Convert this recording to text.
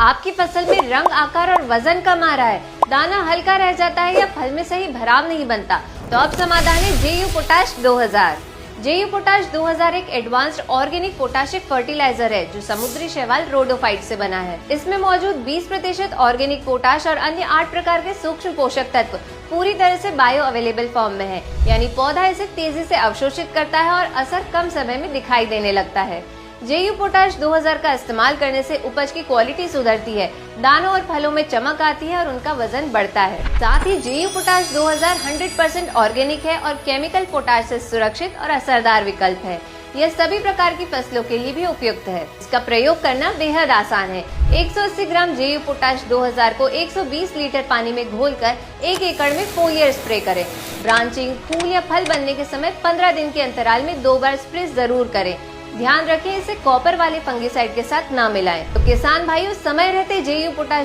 आपकी फसल में रंग, आकार और वजन कम आ रहा है, दाना हल्का रह जाता है या फल में सही भराव नहीं बनता, तो अब समाधान है जेयू पोटाश 2000। जेयू पोटाश 2000 एक एडवांस्ड ऑर्गेनिक पोटाशिक फर्टिलाइजर है जो समुद्री शैवाल रोडोफाइट से बना है। इसमें मौजूद 20% ऑर्गेनिक पोटाश और अन्य 8 प्रकार के सूक्ष्म पोषक तत्व पूरी तरह से बायो अवेलेबल फॉर्म में है, यानी पौधा इसे तेजी से अवशोषित करता है और असर कम समय में दिखाई देने लगता है। जेयू पोटाश 2000 का इस्तेमाल करने से उपज की क्वालिटी सुधरती है, दानों और फलों में चमक आती है और उनका वजन बढ़ता है। साथ ही जेयू पोटाश 2000 100% ऑर्गेनिक है और केमिकल पोटाश से सुरक्षित और असरदार विकल्प है। यह सभी प्रकार की फसलों के लिए भी उपयुक्त है। इसका प्रयोग करना बेहद आसान है। 180 ग्राम जेयू पोटाश 2000 को 120 लीटर पानी में घोलकर 1 एकड़ में फोलियर स्प्रे करें। ब्रांचिंग, फूल या फल बनने के समय 15 दिन के अंतराल में 2 बार स्प्रे जरूर करें। ध्यान रखें, इसे कॉपर वाले फंगिसाइड के साथ ना मिलाएं। तो किसान भाइयों, समय रहते जेयू पोटाश